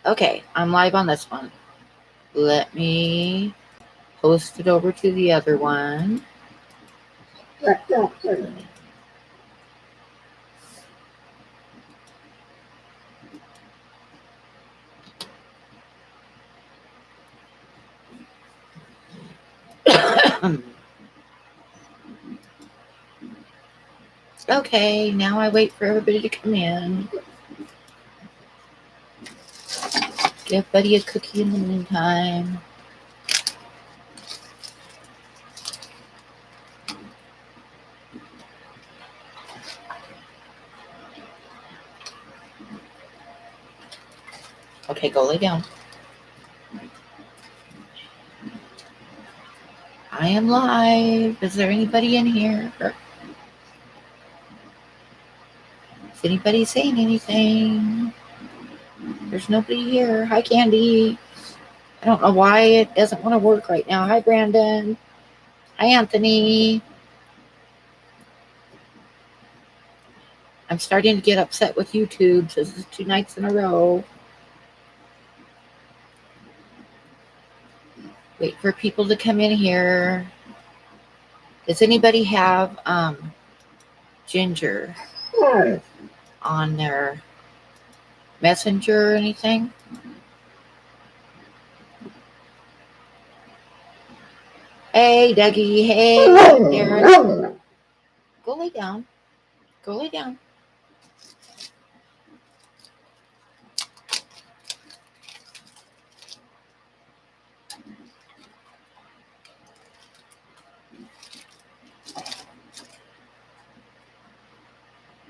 Okay, I'm live on this one. Let me post it over to the other one. Okay, now I wait for everybody to come in. Give Buddy a cookie in the meantime. Okay, go lay down. I am live. Is there anybody in here? Is anybody saying anything? There's nobody here. Hi, Candy. I don't know why it doesn't want to work right now. Hi, Brandon. Hi, Anthony. I'm starting to get upset with YouTube. This is 2 nights in a row. Wait for people to come in here. Does anybody have Ginger on their messenger or anything? Hey, Dougie. Hey, Darren. Go lay down. Go lay down.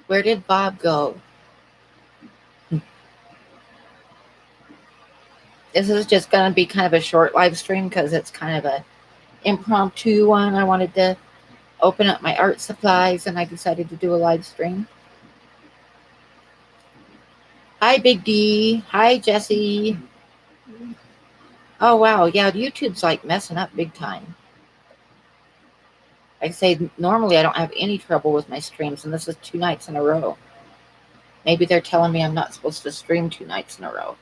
Where did Bob go? This is just going to be kind of a short live stream because it's kind of a impromptu one. I wanted to open up my art supplies and I decided to do a live stream. Hi, Big D. Hi, Jesse. Oh, wow. Yeah, YouTube's like messing up big time. Like I say, normally I don't have any trouble with my streams, and this is 2 nights in a row. Maybe they're telling me I'm not supposed to stream 2 nights in a row.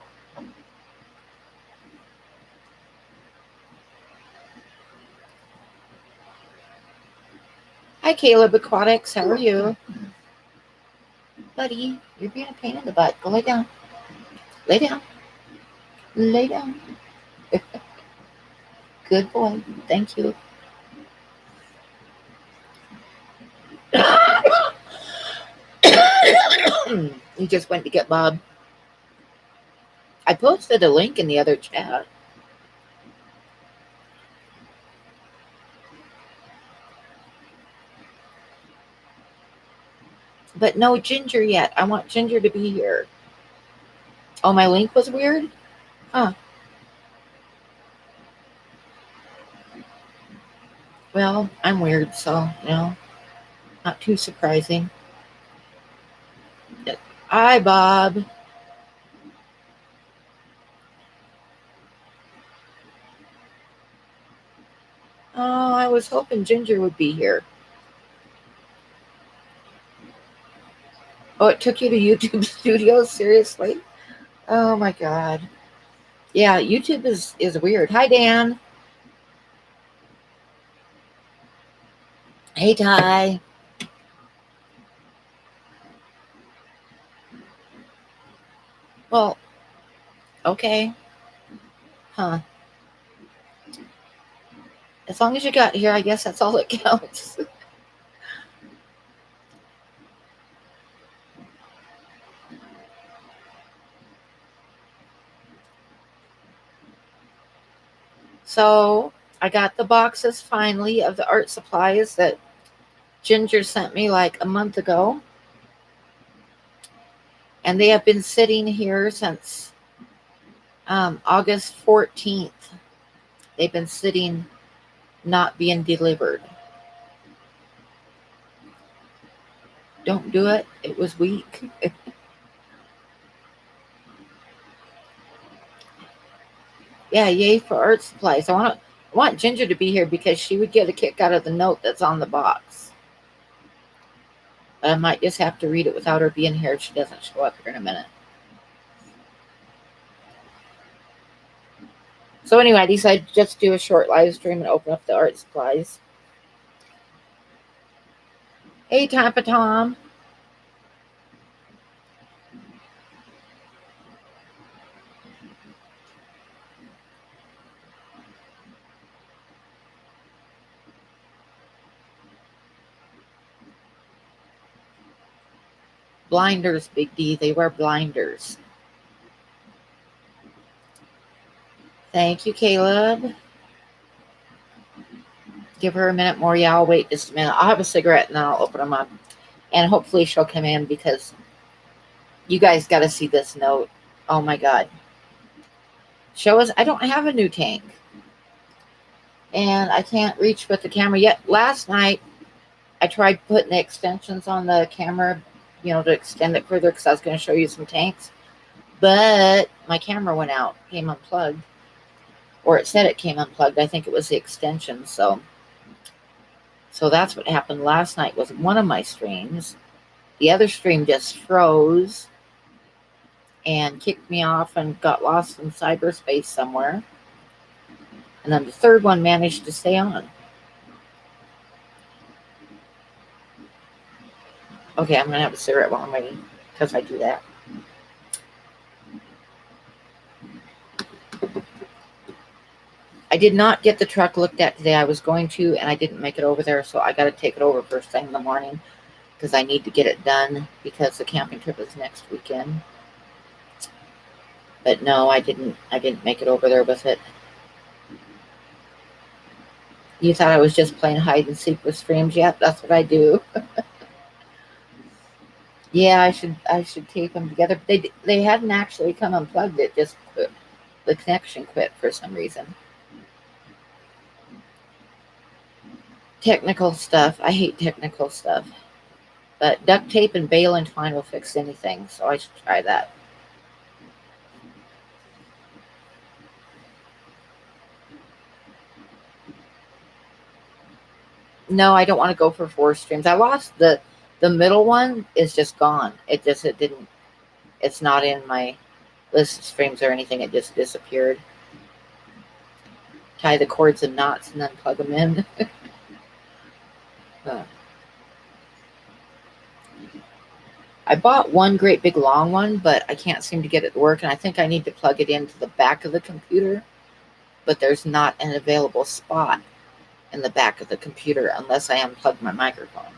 Hi, Caleb Aquatics. How are you? Buddy, you're being a pain in the butt. Go lay down. Lay down. Lay down. Good boy. Thank you. You just went to get Bob. I posted a link in the other chat. But no Ginger yet. I want Ginger to be here. Oh, my link was weird? Huh. Well, I'm weird, so, not too surprising. Hi, Bob. Oh, I was hoping Ginger would be here. Oh, it took you to YouTube Studios? Seriously? Oh, my God. Yeah, YouTube is weird. Hi, Dan. Hey, Ty. Well, okay. Huh. As long as you got here, I guess that's all that counts. So, I got the boxes finally of the art supplies that Ginger sent me like a month ago. And they have been sitting here since August 14th. They've been sitting, not being delivered. Don't do it. It was weak. Yeah, yay for art supplies. I want Ginger to be here because she would get a kick out of the note that's on the box. But I might just have to read it without her being here if she doesn't show up here in a minute. So anyway, I decided to just do a short live stream and open up the art supplies. Hey, Tampa Tom. Blinders, Big D. They wear blinders. Thank you, Caleb. Give her a minute more. Yeah, I'll wait just a minute. I'll have a cigarette and then I'll open them up. And hopefully she'll come in because you guys got to see this note. Oh my God. Show us. I don't have a new tank. And I can't reach with the camera yet. Last night, I tried putting the extensions on the camera, to extend it further because I was going to show you some tanks. But my camera went out, came unplugged. Or it said it came unplugged. I think it was the extension. So that's what happened last night with one of my streams. The other stream just froze and kicked me off and got lost in cyberspace somewhere. And then the third one managed to stay on. Okay, I'm going to have a cigarette while I'm waiting because I do that. I did not get the truck looked at today. I was going to, and I didn't make it over there, so I got to take it over first thing in the morning because I need to get it done because the camping trip is next weekend. But no, I didn't make it over there with it. You thought I was just playing hide and seek with streams? Yeah, that's what I do. Yeah, I should tape them together. But they hadn't actually come unplugged it. Just the connection quit for some reason. Technical stuff. I hate technical stuff. But duct tape and bale and twine will fix anything, so I should try that. No, I don't want to go for 4 streams. I lost the middle one is just gone. It's not in my list of streams or anything. It just disappeared. Tie the cords and knots and then plug them in. I bought one great big long one, but I can't seem to get it to work, and I think I need to plug it into the back of the computer, but there's not an available spot in the back of the computer unless I unplug my microphone.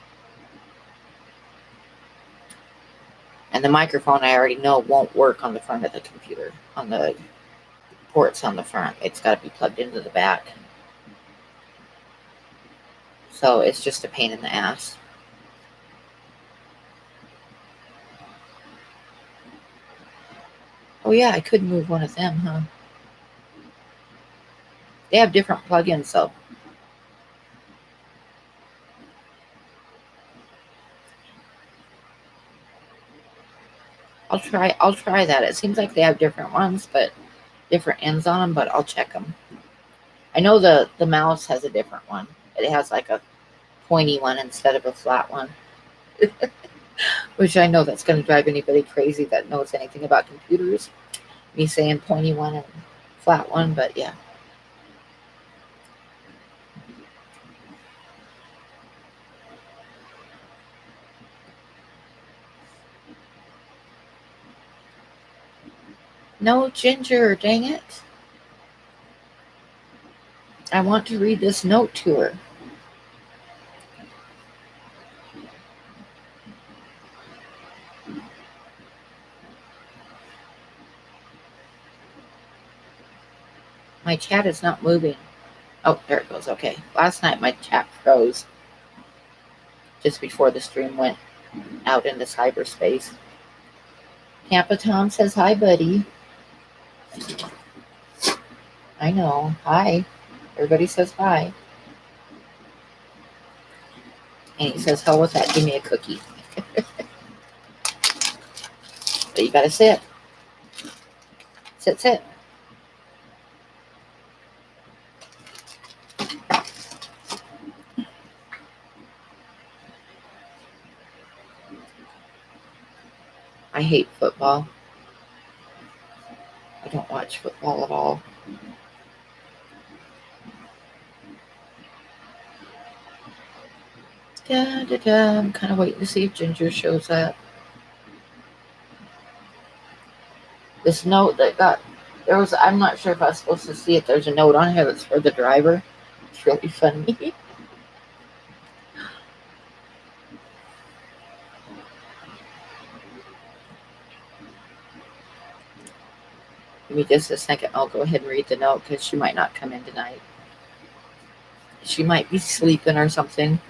And the microphone I already know won't work on the front of the computer, on the ports on the front. It's got to be plugged into the back. So it's just a pain in the ass. Oh yeah, I could move one of them, huh? They have different plugins, so. I'll try that. It seems like they have different ones, but different ends on them, but I'll check them. I know the mouse has a different one. It has like a pointy one instead of a flat one. Which I know that's going to drive anybody crazy that knows anything about computers. Me saying pointy one and flat one, but yeah. No Ginger, dang it. I want to read this note to her. My chat is not moving. Oh, there it goes. Okay. Last night my chat froze just before the stream went out into cyberspace. Tampa Tom says, hi, buddy. I know. Hi. Everybody says hi. And he says, hell with that. Give me a cookie. But you got to sit. Sit. I hate football. I don't watch football at all. Da, da, da. I'm kind of waiting to see if Ginger shows up. This note that I'm not sure if I was supposed to see it. There's a note on here that's for the driver. It's really funny. Give me just a second. I'll go ahead and read the note because she might not come in tonight. She might be sleeping or something.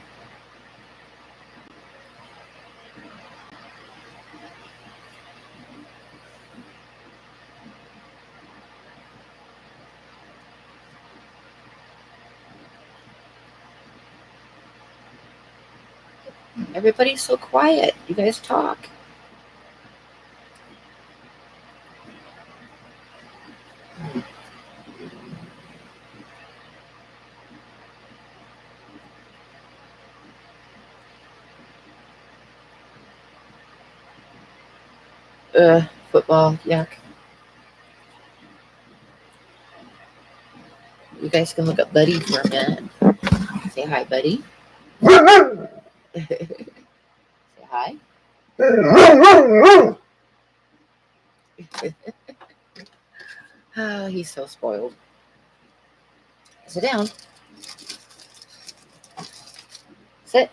Everybody's so quiet. You guys talk. Football, yuck. You guys can look up Buddy for a minute. Say hi, Buddy. Say hi. Oh, he's so spoiled. Sit down. Sit.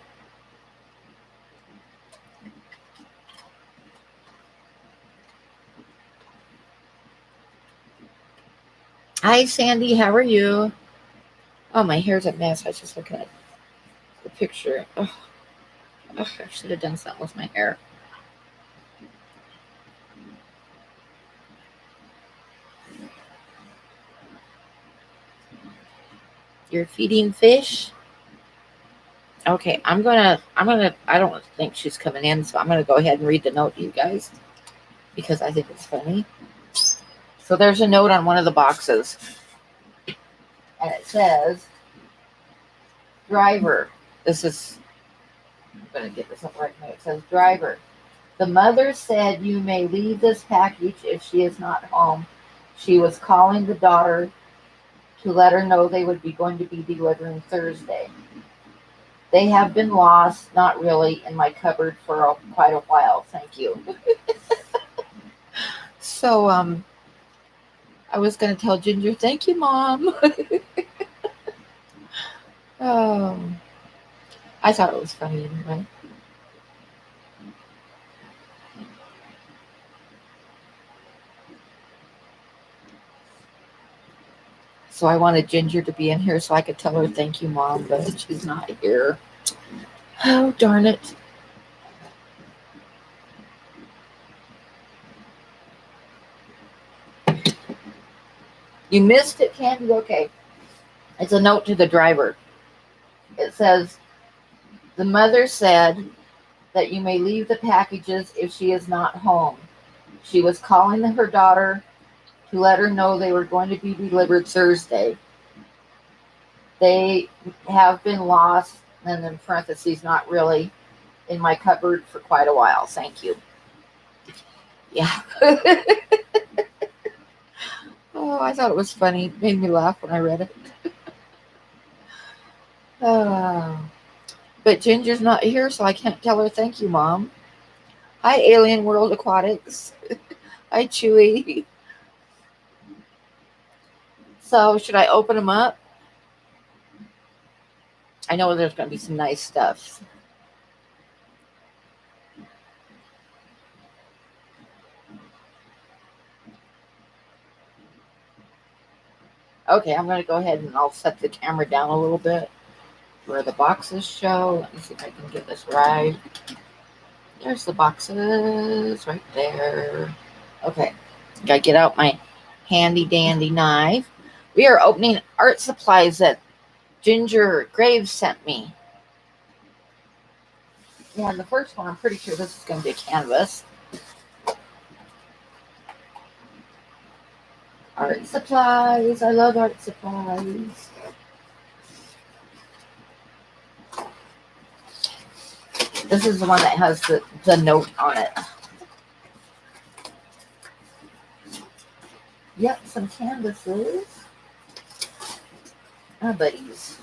Hi, Sandy. How are you? Oh, my hair's a mess. I was just looking at the picture. Oh, I should have done something with my hair. You're feeding fish? Okay, I don't think she's coming in, so I'm gonna go ahead and read the note to you guys because I think it's funny. So there's a note on one of the boxes, and it says, driver. I'm gonna get this up right now. It says, driver. The mother said you may leave this package if she is not home. She was calling the daughter to let her know they would be going to be delivering Thursday. They have been lost, not really, in my cupboard for quite a while. Thank you. So, I was going to tell Ginger, thank you, Mom. Oh, I thought it was funny anyway. So I wanted Ginger to be in here so I could tell her thank you, Mom, but she's not here. Oh, darn it. You missed it, Candy? Okay. It's a note to the driver. It says, the mother said that you may leave the packages if she is not home. She was calling her daughter to let her know they were going to be delivered Thursday. They have been lost, and in parentheses, not really, in my cupboard for quite a while. Thank you. Yeah. Oh, I thought it was funny. It made me laugh when I read it. But Ginger's not here, so I can't tell her thank you, Mom. Hi, Alien World Aquatics. Hi, Chewy. So, should I open them up? I know there's going to be some nice stuff. Okay, I'm going to go ahead and I'll set the camera down a little bit where the boxes show. Let me see if I can get this right. There's the boxes right there. Okay, gotta get out my handy dandy knife. We are opening art supplies that Ginger Graves sent me. Yeah, and the first one, I'm pretty sure this is going to be a canvas. Art supplies. I love art supplies. This is the one that has the note on it. Yep, some canvases. Ah, buddies.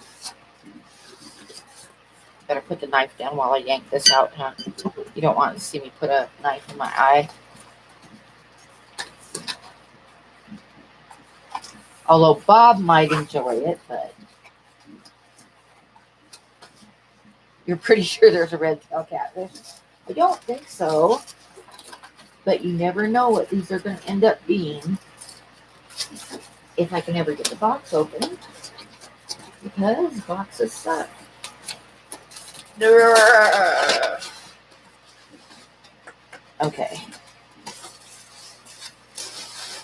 Better put the knife down while I yank this out, huh? You don't want to see me put a knife in my eye. Although Bob might enjoy it, but you're pretty sure there's a red-tailed catfish. I don't think so, but you never know what these are going to end up being if I can ever get the box open, because boxes suck. Okay.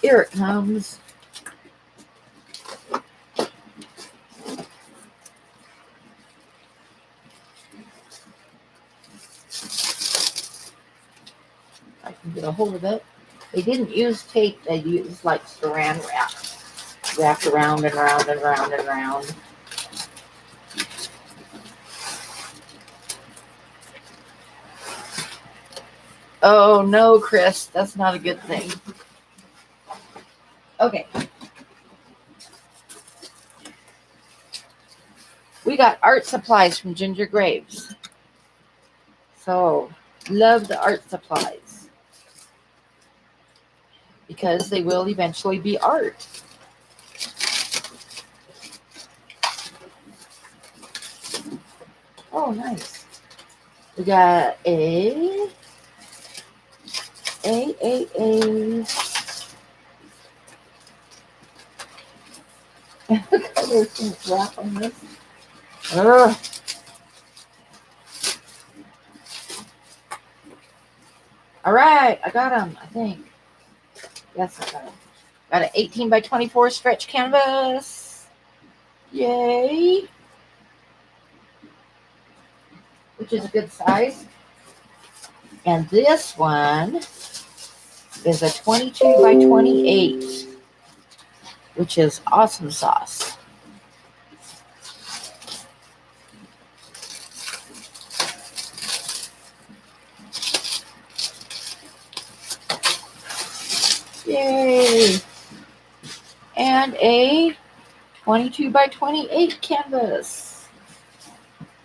Here it comes. I can get a hold of it. They didn't use tape, they used like saran wrap. Wrapped around and around and around and around. Oh no, Chris, that's not a good thing. Okay. We got art supplies from Ginger Graves. So, love the art supplies, because they will eventually be art. Oh, nice. We got a There's some wrap on this. Ugh. All right, I got them, I think. Yes, I got them. Got an 18 by 24 stretch canvas. Yay. Which is a good size. And this one is a 22 by 28, which is awesome sauce. Yay! And a 22 by 28 canvas,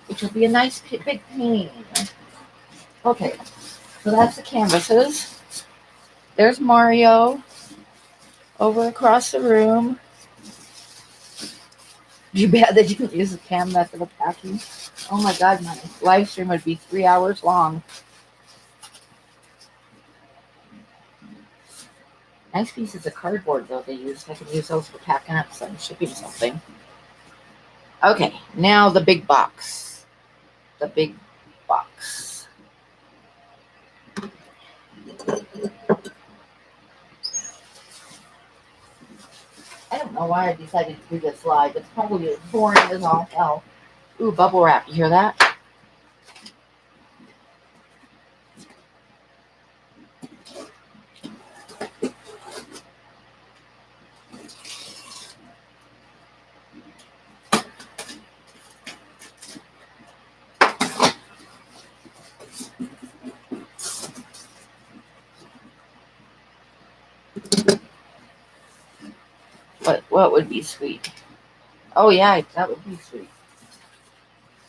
which will be a nice big painting. Okay, so that's the canvases. There's Mario over across the room. Too bad they didn't use the CAM method of packing. Oh my God, my live stream would be 3 hours long. Nice pieces of cardboard, though, they used. I can use those for packing up some, shipping something. Okay, now the big box. The big box. I don't know why I decided to do this live. It's probably as boring as all hell. Ooh, bubble wrap. You hear that? What would be sweet? Oh yeah, that would be sweet.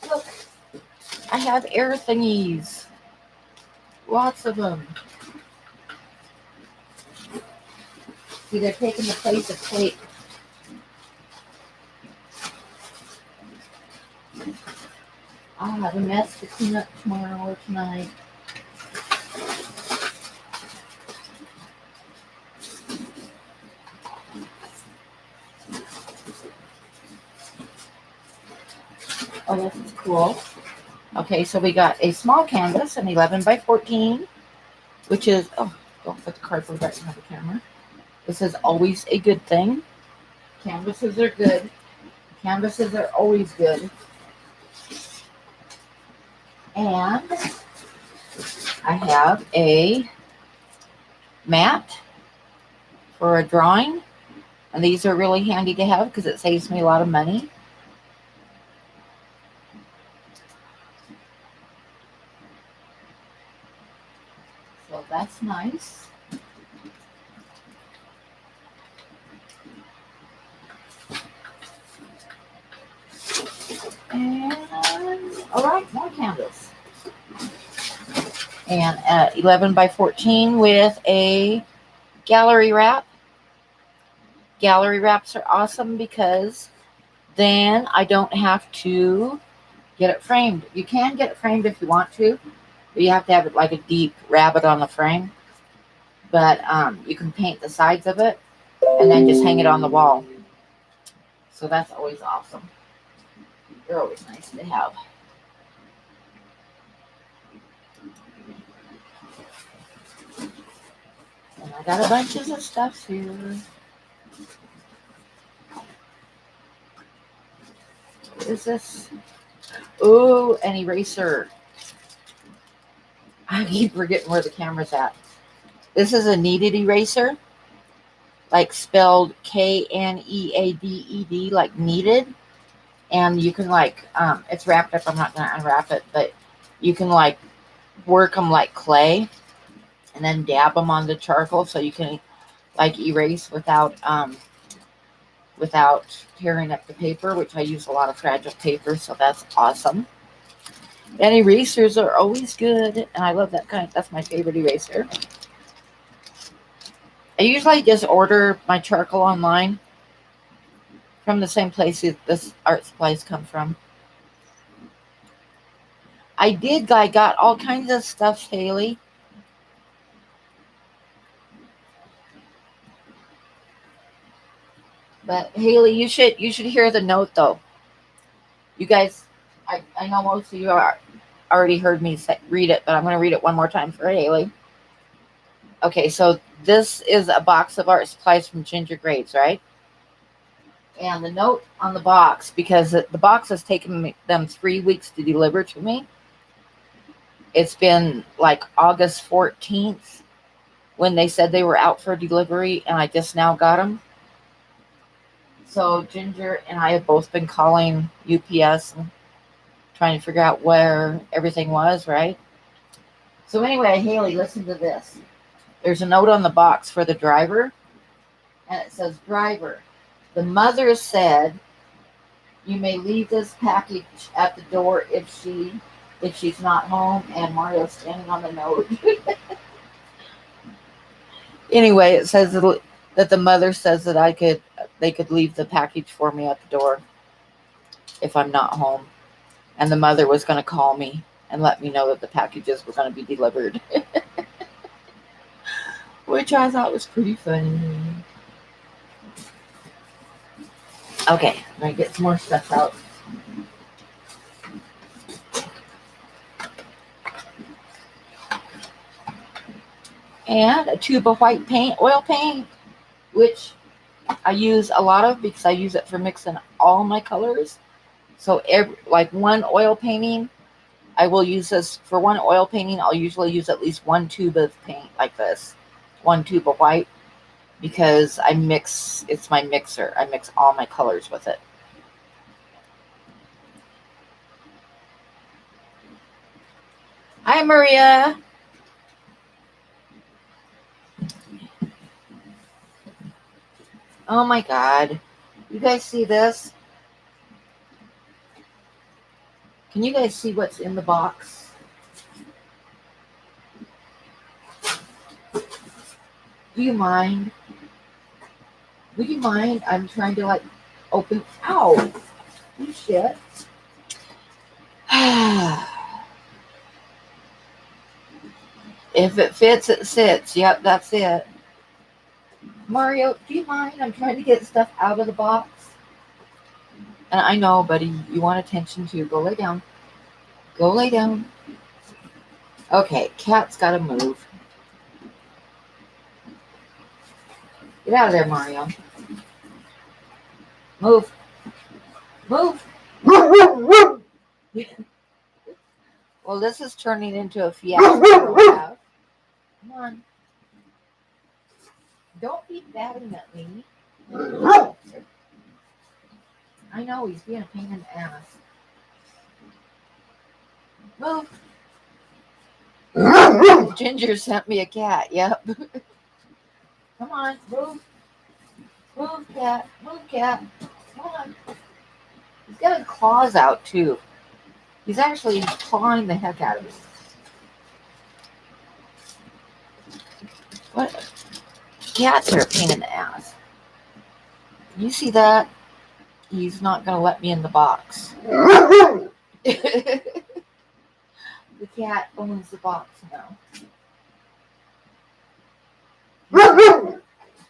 Look, I have air thingies. Lots of them. See, they're taking the place of tape. I'll have a mess to clean up tomorrow or tonight. Oh, this is cool. Okay, so we got a small canvas, an 11 by 14, which is, oh, don't put the cardboard right behind the camera. This is always a good thing. Canvases are good. Canvases are always good. And I have a mat for a drawing. And these are really handy to have because it saves me a lot of money. So that's nice. And all right, more candles. And 11 by 14 with a gallery wrap. Gallery wraps are awesome because then I don't have to get it framed. You can get it framed if you want to, but you have to have it like a deep rabbit on the frame. But you can paint the sides of it and then just hang it on the wall. So that's always awesome. They're always nice to have. And I got a bunch of stuff here. What is this? Oh, an eraser. I keep forgetting where the camera's at. This is a kneaded eraser, like spelled Kneaded, like kneaded. And you can like, it's wrapped up. I'm not going to unwrap it, but you can like work them like clay and then dab them on the charcoal so you can like erase without tearing up the paper, which I use a lot of fragile paper, so that's awesome. And erasers are always good, and I love that kind. That's my favorite eraser. I usually just order my charcoal online from the same place this art supplies come from. I got all kinds of stuff, Haley. But Haley, you should hear the note though. You guys, I know most of you already heard me read it, but I'm going to read it one more time for Haley. Okay, so this is a box of art supplies from Ginger Grades, right? And the note on the box, because the box has taken them 3 weeks to deliver to me. It's been like August 14th when they said they were out for delivery, and I just now got them. So Ginger and I have both been calling UPS and trying to figure out where everything was, right? So anyway, Haley, listen to this. There's a note on the box for the driver, and it says, "Driver, the mother said you may leave this package at the door if she's not home," and Mario's standing on the note. Anyway, it says that the mother says that they could leave the package for me at the door if I'm not home. And the mother was going to call me and let me know that the packages were going to be delivered. Which I thought was pretty funny. Okay, I'm going to get some more stuff out. And a tube of white paint, oil paint, which I use a lot of because I use it for mixing all my colors. So like one oil painting, I will use this for one oil painting. I'll usually use at least one tube of paint like this, one tube of white, because it's my mixer. I mix all my colors with it. Hi, Maria. Oh my God. You guys see this? Can you guys see what's in the box? Do you mind? Would you mind? I'm trying to like open. Ow! You shit. If it fits, it sits. Yep, that's it. Mario, do you mind? I'm trying to get stuff out of the box. And I know, buddy, you want attention too. Go lay down. Go lay down. Okay, cat's got to move. Get out of there, Mario. Move. Move. Well, this is turning into a fiasco. Come on. Don't be batting at me. I know, he's being a pain in the ass. Move. Ginger sent me a cat. Yep. Come on, move. Move, cat. Move, cat. Come on. He's got his claws out too. He's actually clawing the heck out of me. What? Cats are a pain in the ass. You see that? He's not going to let me in the box. The cat owns the box now.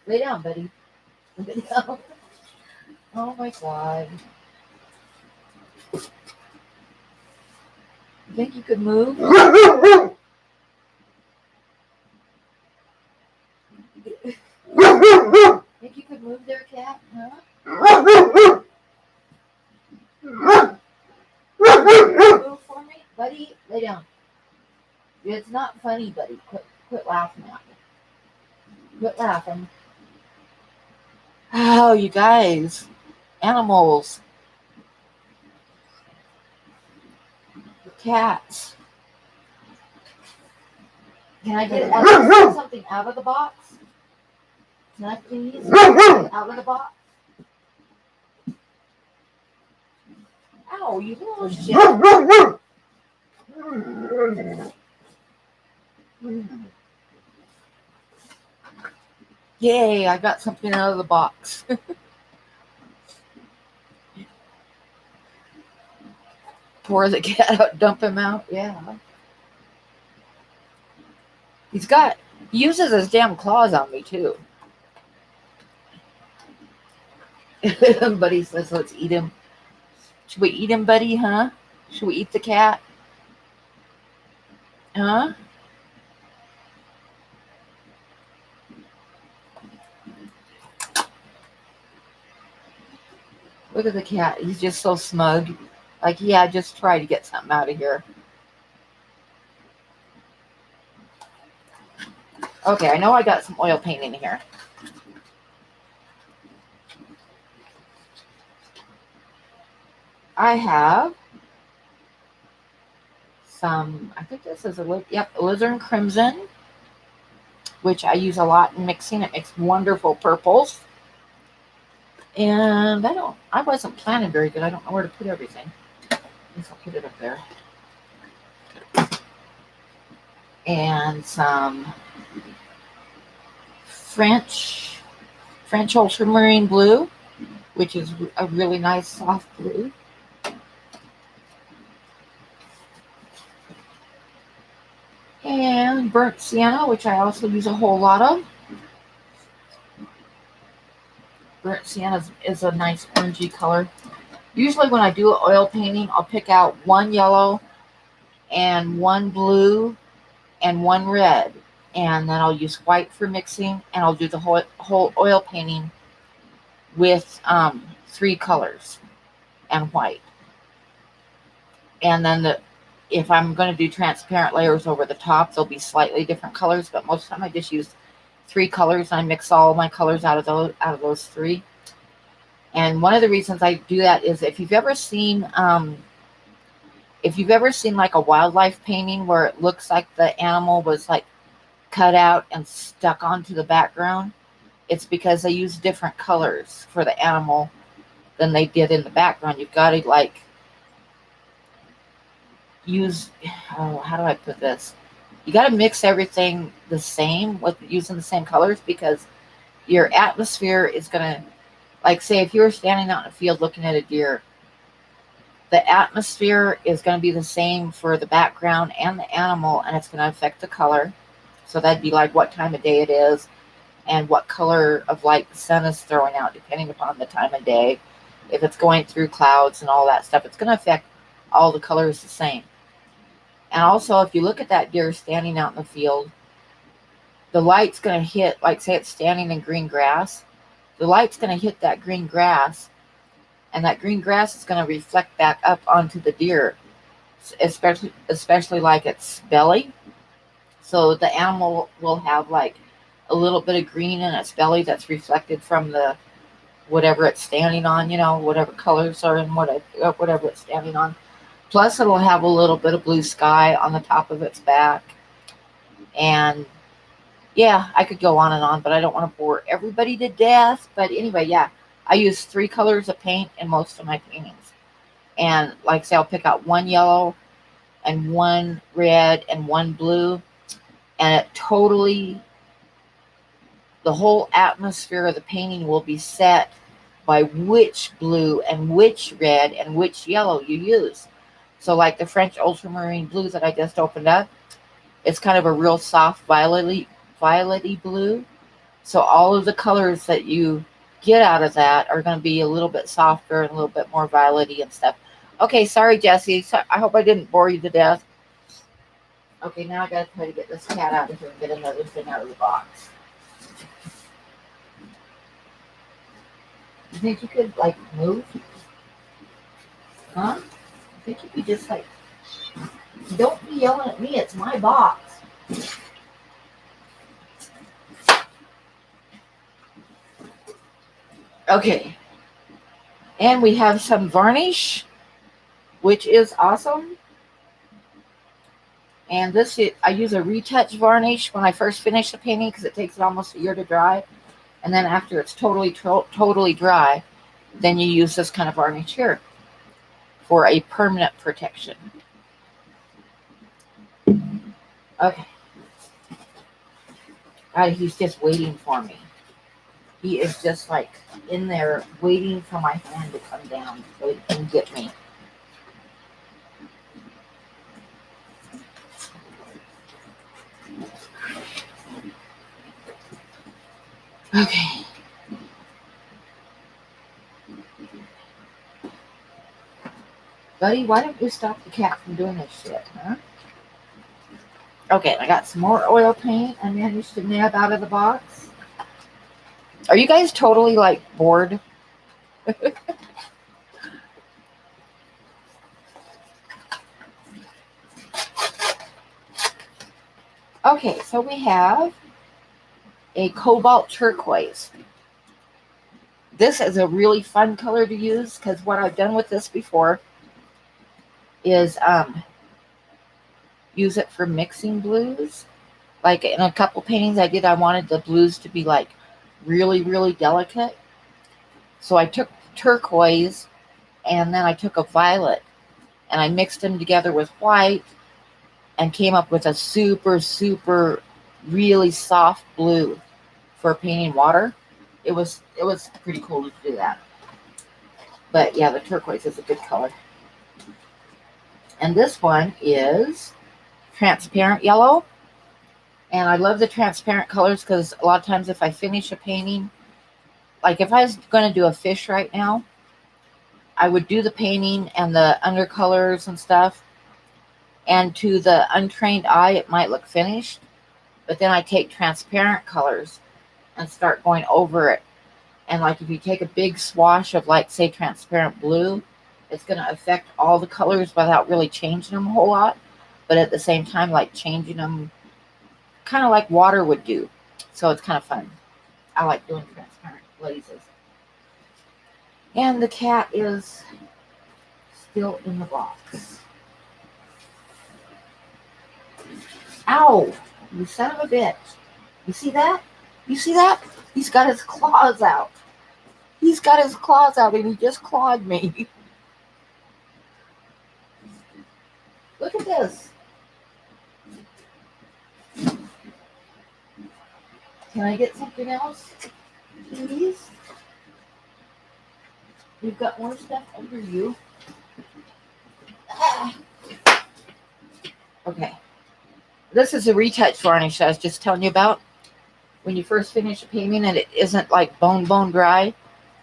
Lay down, buddy. Lay down. Oh my god. You think you could move? Think you could move there, cat? Huh? Move for me? Buddy, lay down. It's not funny, buddy. Quit laughing at me. Quit laughing. Oh, you guys. Animals. The cats. Can I get something out of the box? Can I please get out of the box? Ow, you little shit. Yay, I got something out of the box. Pour the cat out, dump him out. Yeah. He uses his damn claws on me too. Buddy says, let's eat him. Should we eat him, buddy, huh? Should we eat the cat? Huh? Look at the cat. He's just so smug. Like, yeah, just try to get something out of here. Okay, I know I got some oil paint in here. I have some, I think this is alizarin crimson, which I use a lot in mixing. It makes wonderful purples. And I wasn't planning very good. I don't know where to put everything. I guess I'll put it up there. And some French ultramarine blue, which is a really nice soft blue. And burnt sienna, which I also use a whole lot of. Burnt sienna is a nice orangey color. Usually when I do oil painting, I'll pick out one yellow and one blue and one red. And then I'll use white for mixing, and I'll do the whole oil painting with 3 colors and white. And then if I'm going to do transparent layers over the top, they'll be slightly different colors, but most of the time I just use 3 colors, and I mix all my colors out of those 3. And one of the reasons I do that is if you've ever seen like a wildlife painting where it looks like the animal was like cut out and stuck onto the background, it's because they use different colors for the animal than they did in the background. You've got to like use, how do I put this? You got to mix everything the same with using the same colors, because your atmosphere is going to, like, say if you were standing out in a field looking at a deer, the atmosphere is going to be the same for the background and the animal, and it's going to affect the color. So that'd be like what time of day it is and what color of light the sun is throwing out, depending upon the time of day. If it's going through clouds and all that stuff, it's going to affect all the colors the same. And also, if you look at that deer standing out in the field, the light's going to hit, like say it's standing in green grass, the light's going to hit that green grass, and that green grass is going to reflect back up onto the deer, especially like its belly. So the animal will have like a little bit of green in its belly that's reflected from the whatever it's standing on, whatever colors are in whatever it's standing on. Plus it'll have a little bit of blue sky on the top of its back. And yeah, I could go on and on, but I don't want to bore everybody to death. But anyway, yeah, I use 3 colors of paint in most of my paintings. And like I say, I'll pick out one yellow and one red and one blue. And it totally, the whole atmosphere of the painting will be set by which blue and which red and which yellow you use. So like the French ultramarine blue that I just opened up, it's kind of a real soft violety blue. So all of the colors that you get out of that are going to be a little bit softer and a little bit more violety and stuff. Okay, sorry, Jesse. So I hope I didn't bore you to death. Okay, now I got to try to get this cat out of here and get another thing out of the box. You think you could, like, move? Huh? I think you could just, like, don't be yelling at me. It's my box. Okay. And we have some varnish, which is awesome. And this, I use a retouch varnish when I first finish the painting because it takes it almost a year to dry. And then after it's totally dry, then you use this kind of varnish here for a permanent protection. Okay. He's just waiting for me. He is just like in there waiting for my hand to come down so he can get me. Okay. Buddy, why don't you stop the cat from doing this shit, huh? Okay, I got some more oil paint I managed to nab out of the box. Are you guys totally like bored? Okay, so we have a cobalt turquoise. This is a really fun color to use because what I've done with this before is use it for mixing blues. Like in a couple paintings I did, I wanted the blues to be like really, really delicate. So I took turquoise and then I took a violet and I mixed them together with white and came up with a super, super, really soft blue for painting water. It was pretty cool to do that. But yeah, the turquoise is a good color. And this one is transparent yellow. And I love the transparent colors because a lot of times if I finish a painting, like if I was going to do a fish right now, I would do the painting and the undercolors and stuff. And to the untrained eye, it might look finished. But then I take transparent colors and start going over it. And like if you take a big swash of like, say, transparent blue, it's going to affect all the colors without really changing them a whole lot. But at the same time, like changing them kind of like water would do. So it's kind of fun. I like doing transparent glazes. And the cat is still in the box. Ow! You son of a bitch. You see that? You see that? He's got his claws out. He's got his claws out and he just clawed me. Look at this. Can I get something else, please? We've got more stuff under you. Okay. This is a retouch varnish I was just telling you about. When you first finish a painting and it isn't like bone dry,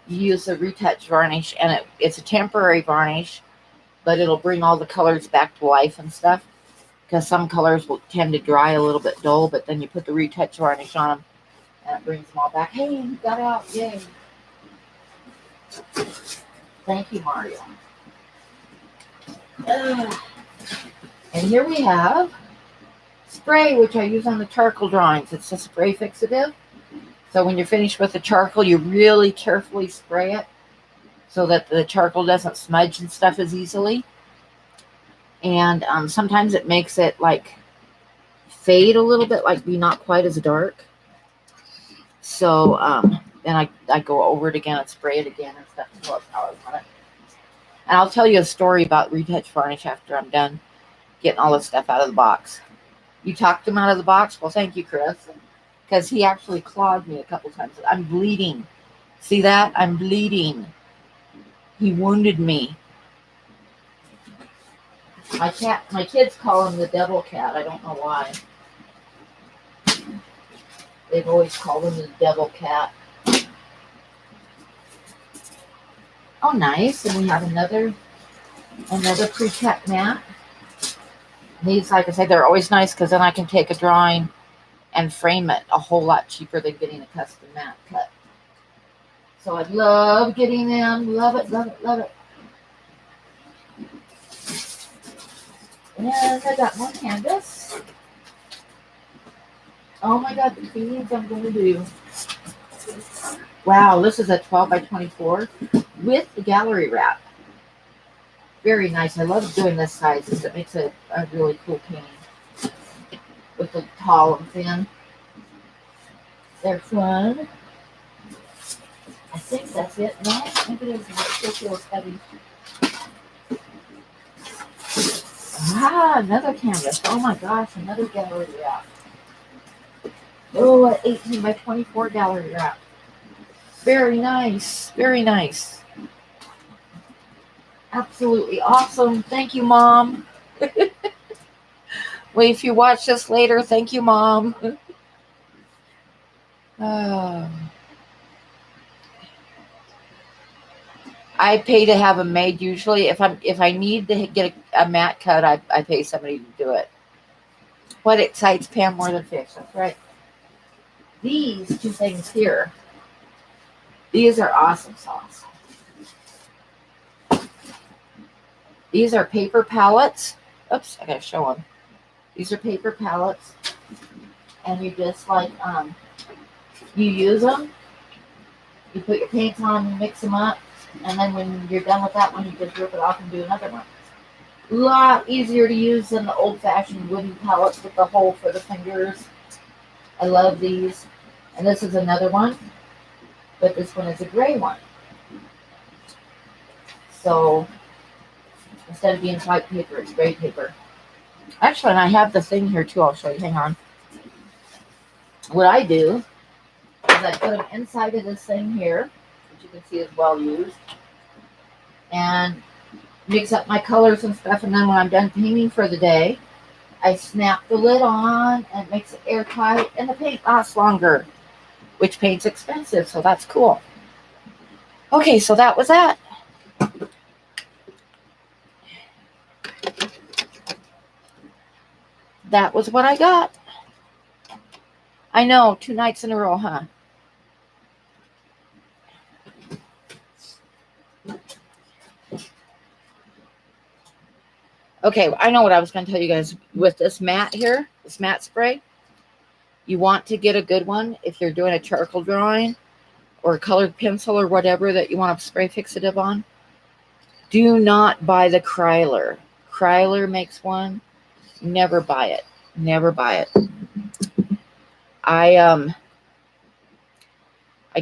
you use a retouch varnish, and it's a temporary varnish, but it'll bring all the colors back to life and stuff. Because some colors will tend to dry a little bit dull, but then you put the retouch varnish on them, and it brings them all back. Hey, you got out. Yay. Thank you, Mario. And here we have spray, which I use on the charcoal drawings. It's a spray fixative. So when you're finished with the charcoal, you really carefully spray it so that the charcoal doesn't smudge and stuff as easily. And sometimes it makes it like fade a little bit, like be not quite as dark. So then I go over it again and spray it again and stuff. And I'll tell you a story about Retouch Varnish after I'm done getting all this stuff out of the box. You talked him out of the box? Well, thank you, Chris. Because he actually clawed me a couple times. I'm bleeding. See that? I'm bleeding. He wounded me. My kids call him the devil cat. I don't know why. They've always called him the devil cat. Oh, nice. And we have another pre-cut mat. These, like I said, they're always nice because then I can take a drawing and frame it a whole lot cheaper than getting a custom mat cut. So I love getting them. Love it, love it, love it. And I got more canvas. Oh my God, the beads I'm going to do. Wow, this is a 12 by 24 with the gallery wrap. Very nice. I love doing this size because it makes a really cool painting with the tall and thin. They're fun. I think that's it. No, maybe it still feels heavy. Ah, another canvas. Oh my gosh, another gallery wrap. Oh, an 18 by 24 gallery wrap. Very nice. Very nice. Absolutely awesome. Thank you, Mom. Wait, if you watch this later, thank you, Mom. I pay to have them made usually. If I need to get a mat cut, I pay somebody to do it. What excites Pam more than fish? That's right. These two things here. These are awesome sauce. These are paper palettes. Oops, I gotta show them. These are paper palettes, and you just like you use them. You put your paints on them, mix them up, and then when you're done with that one, you just rip it off and do another one. A lot easier to use than the old-fashioned wooden palettes with the hole for the fingers. I love these. And this is another one, but this one is a gray one. So instead of being white paper, it's gray paper. Actually, and I have the thing here too. I'll show you. Hang on. What I do is I put them inside of this thing here, which you can see is well used, and mix up my colors and stuff. And then when I'm done painting for the day, I snap the lid on and it makes it airtight, and the paint lasts longer, which paint's expensive, so that's cool. Okay, so that was that. That was what I got. I know, 2 nights in a row, huh? Okay, I know what I was going to tell you guys. With this mat here, this mat spray, you want to get a good one if you're doing a charcoal drawing or a colored pencil or whatever that you want to spray fixative on. Do not buy the Kryler. Kryler makes one. Never buy it. Never buy it. I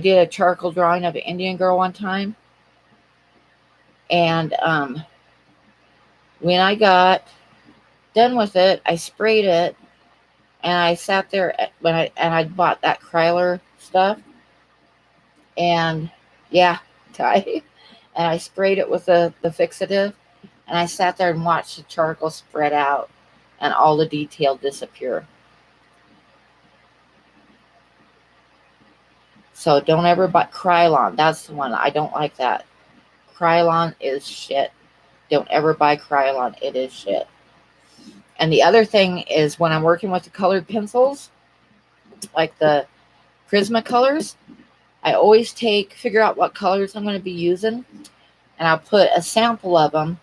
did a charcoal drawing of an Indian girl one time, and when I got done with it, I sprayed it, and I sat there I bought that Kryler stuff, and yeah, and I sprayed it with the fixative, and I sat there and watched the charcoal spread out and all the detail disappear. So don't ever buy Krylon. That's the one. I don't like that. Krylon is shit. Don't ever buy Krylon. It is shit. And the other thing is when I'm working with the colored pencils, like the Prismacolors, I always figure out what colors I'm going to be using, and I'll put a sample of them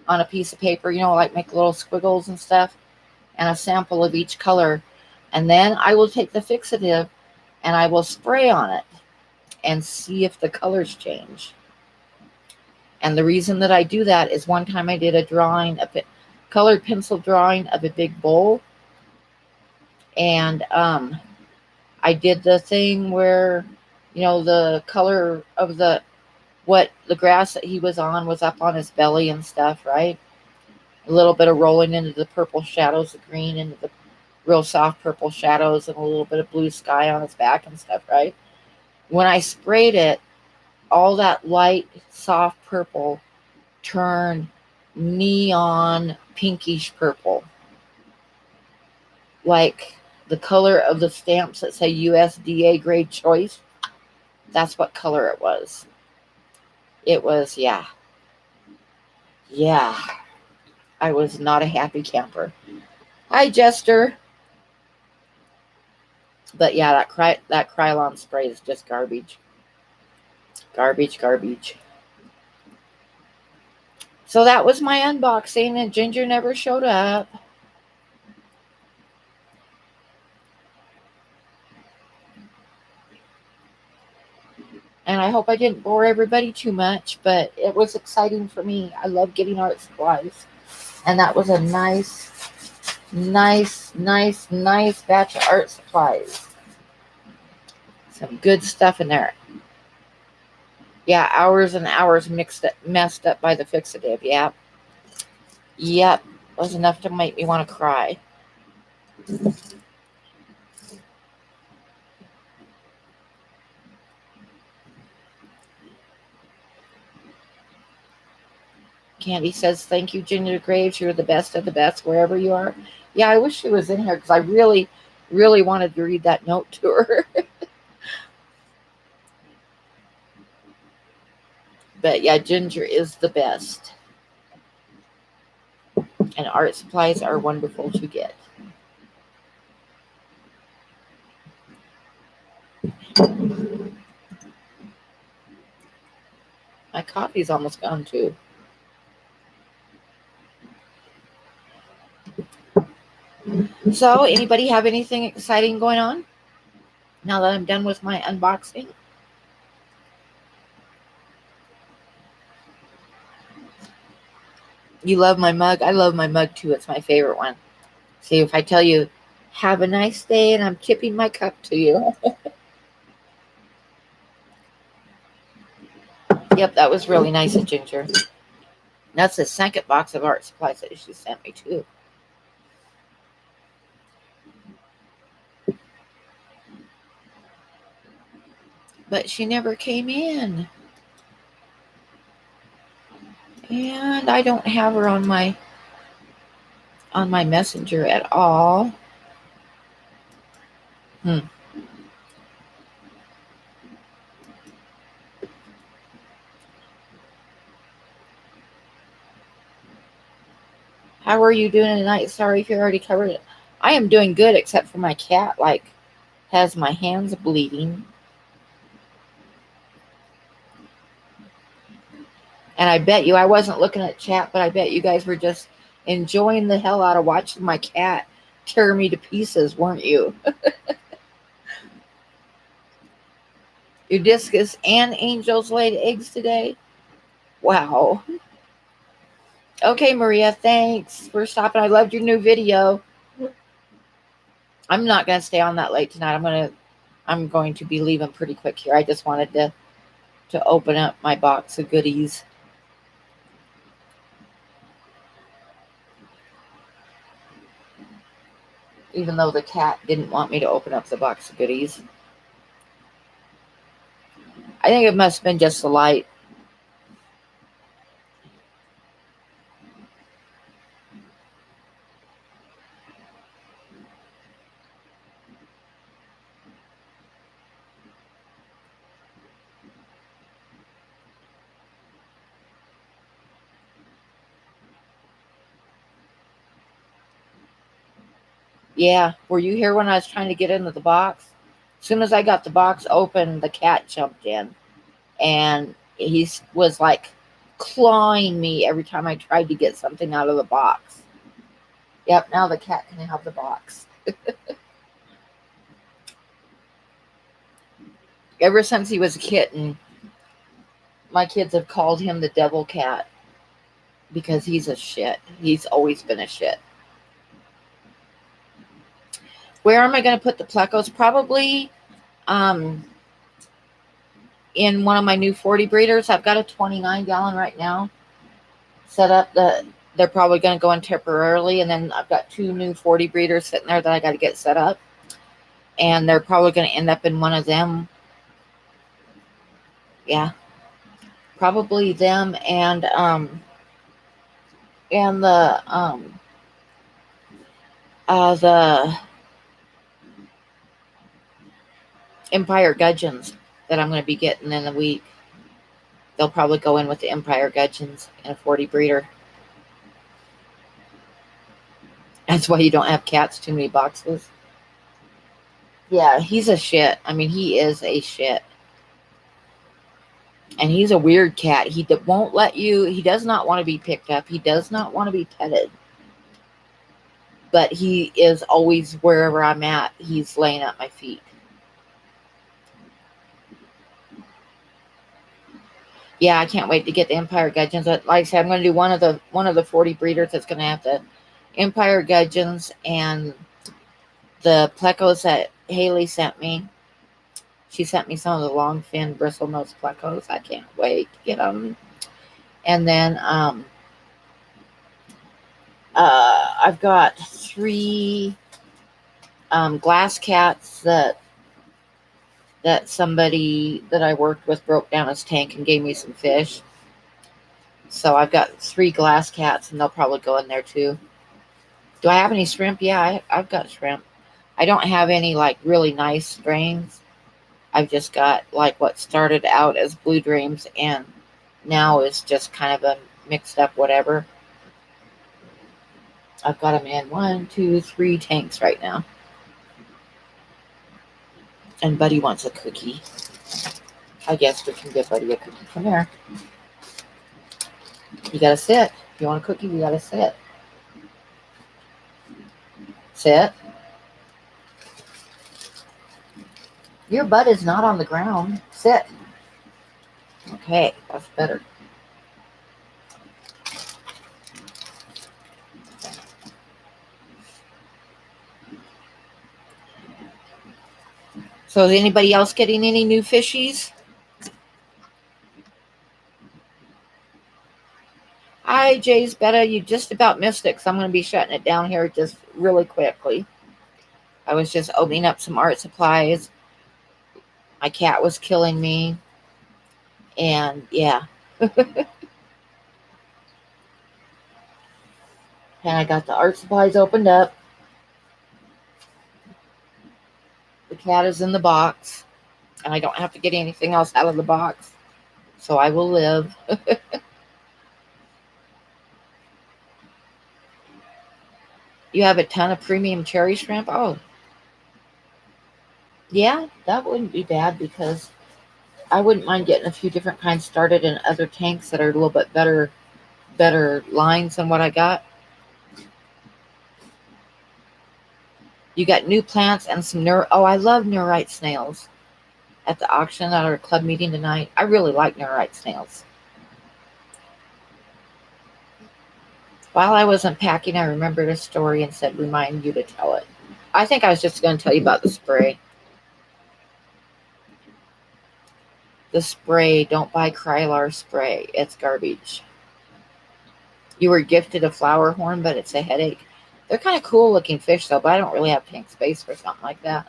on a piece of paper, like make little squiggles and stuff, and a sample of each color. And then I will take the fixative and I will spray on it and see if the colors change. And the reason that I do that is one time I did a drawing, a colored pencil drawing of a big bowl. And I did the thing where, the color of the what the grass that he was up on his belly and stuff, right? A little bit of rolling into the purple shadows, the green into the real soft purple shadows, and a little bit of blue sky on his back and stuff, right? When I sprayed it, all that light, soft purple turned neon pinkish purple, like the color of the stamps that say USDA grade choice. That's what color it was. It was, yeah. Yeah. I was not a happy camper. Hi, Jester. But yeah, that Krylon spray is just garbage. Garbage. So that was my unboxing, and Ginger never showed up. And I hope I didn't bore everybody too much, but it was exciting for me. I love getting art supplies. And that was a nice batch of art supplies. Some good stuff in there. Yeah, hours and hours messed up by the fixative. Yeah. Yep. Was enough to make me want to cry. Candy says, thank you, Ginger Graves. You're the best of the best wherever you are. Yeah, I wish she was in here because I really wanted to read that note to her. But yeah, Ginger is the best. And art supplies are wonderful to get. My coffee's almost gone too. So, anybody have anything exciting going on now that I'm done with my unboxing? You love my mug? I love my mug too. It's my favorite one. See, if I tell you, have a nice day, and I'm tipping my cup to you. Yep, that was really nice of Ginger. That's the second box of art supplies that she sent me too. But she never came in. And I don't have her on my messenger at all. How are you doing tonight? Sorry if you already covered it. I am doing good, except for my cat, has my hands bleeding. And I bet you, I wasn't looking at chat, but I bet you guys were just enjoying the hell out of watching my cat tear me to pieces, weren't you? Your discus and angels laid eggs today? Wow. Okay, Maria, thanks for stopping. I loved your new video. I'm not going to stay on that late tonight. I'm going to be leaving pretty quick here. I just wanted to open up my box of goodies. Even though the cat didn't want me to open up the box of goodies. I think it must have been just the light. Yeah, were you here when I was trying to get into the box? As soon as I got the box open, the cat jumped in. And he was like clawing me every time I tried to get something out of the box. Yep, now the cat can have the box. Ever since he was a kitten, my kids have called him the devil cat because he's a shit. He's always been a shit. Where am I going to put the plecos? Probably in one of my new 40 breeders. I've got a 29 gallon right now set up that they're probably going to go in temporarily. And then I've got 2 new 40 breeders sitting there that I got to get set up. And they're probably going to end up in one of them. Yeah, probably them and the Empire Gudgeons that I'm going to be getting in a week. They'll probably go in with the Empire Gudgeons in a 40 breeder. That's why you don't have cats too many boxes. Yeah, he's a shit. I mean, he is a shit. And he's a weird cat. He won't let you, he does not want to be picked up. He does not want to be petted. But he is always wherever I'm at, he's laying at my feet. Yeah, I can't wait to get the Empire Gudgeons. Like I said, I'm going to do one of the 40 breeders that's going to have the Empire Gudgeons and the plecos that Haley sent me. She sent me some of the long fin bristle nose plecos. I can't wait to get them. And then I've got 3 glass cats that somebody that I worked with broke down his tank and gave me some fish. So I've got 3 glass cats, and they'll probably go in there too. Do I have any shrimp? Yeah, I've got shrimp. I don't have any like really nice strains. I've just got like what started out as Blue Dreams and now is just kind of a mixed up whatever. I've got them in 1, 2, 3 tanks right now. And Buddy wants a cookie. I guess we can give Buddy a cookie from there. You gotta sit. If you want a cookie, you gotta sit. Sit. Your butt is not on the ground. Sit. Okay, that's better. So is anybody else getting any new fishies? Hi, Jay's Betta. You just about missed it because I'm going to be shutting it down here just really quickly. I was just opening up some art supplies. My cat was killing me. And yeah. And I got the art supplies opened up. The cat is in the box. And I don't have to get anything else out of the box. So I will live. You have a ton of premium cherry shrimp? Oh. Yeah, that wouldn't be bad because I wouldn't mind getting a few different kinds started in other tanks that are a little bit better lines than what I got. You got new plants and some I love neurite snails at the auction at our club meeting tonight. I really like neurite snails. While I was unpacking, I remembered a story and said, remind you to tell it. I think I was just going to tell you about the spray. The spray, don't buy Krylar spray. It's garbage. You were gifted a flower horn, but it's a headache. They're kind of cool looking fish, though, but I don't really have tank space for something like that.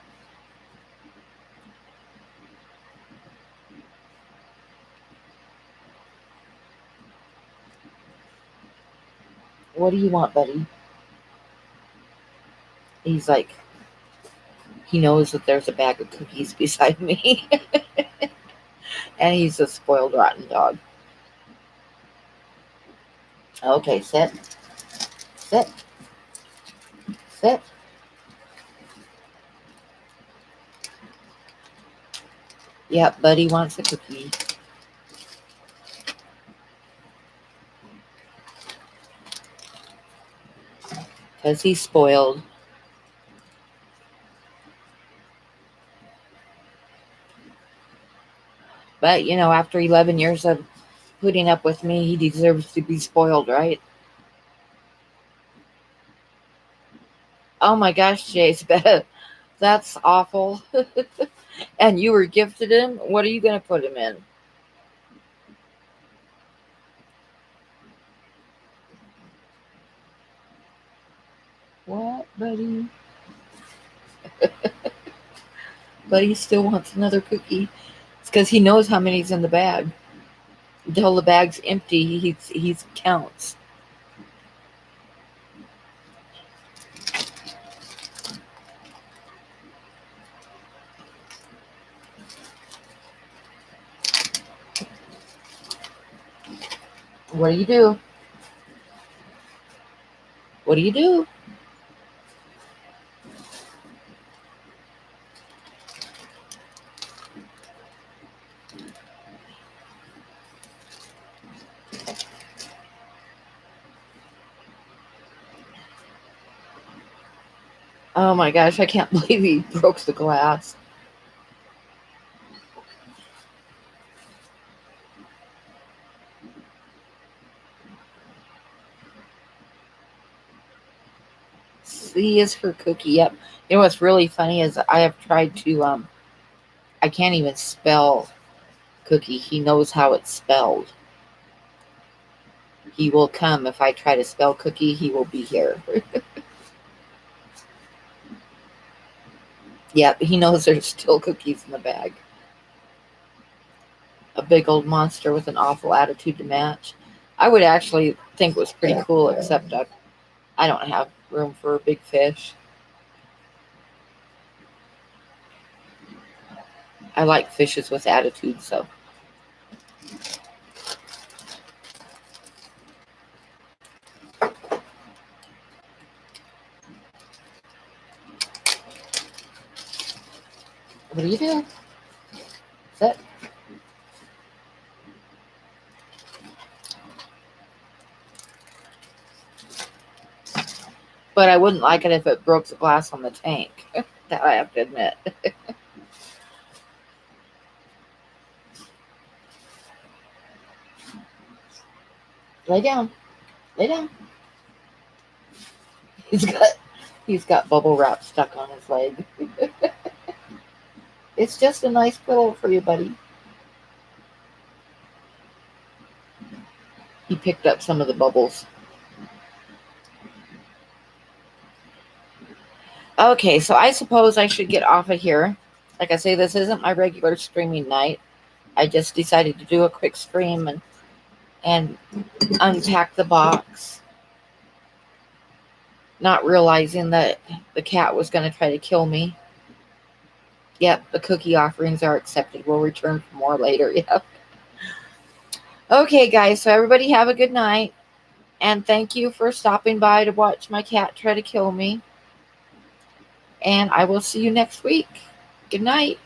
What do you want, buddy? He's like, he knows that there's a bag of cookies beside me. And he's a spoiled, rotten dog. Okay, sit. Sit. Sit. Yep, Buddy wants a cookie. Because he's spoiled. But, you know, after 11 years of putting up with me, he deserves to be spoiled, right? Oh my gosh, Jace, That's awful. And you were gifted him? What are you going to put him in? What, buddy? Buddy still wants another cookie. It's because he knows how many's in the bag. Until the bag's empty, he's counts. What do you do? What do you do? Oh my gosh, I can't believe he broke the glass. C is for cookie. Yep. You know what's really funny is I have tried to I can't even spell cookie. He knows how it's spelled. He will come if I try to spell cookie, he will be here. Yep, he knows there's still cookies in the bag. A big old monster with an awful attitude to match. I would actually think it was pretty cool, except I don't have room for a big fish. I like fishes with attitude, so. What do you do? Sit. But I wouldn't like it if it broke the glass on the tank. That I have to admit. Lay down. Lay down. He's got bubble wrap stuck on his leg. It's just a nice pillow for you, buddy. He picked up some of the bubbles. Okay, so I suppose I should get off of here. Like I say, this isn't my regular streaming night. I just decided to do a quick stream and unpack the box, not realizing that the cat was going to try to kill me. Yep, the cookie offerings are accepted. We'll return for more later. Yep. Okay, guys, so everybody have a good night. And thank you for stopping by to watch my cat try to kill me. And I will see you next week. Good night.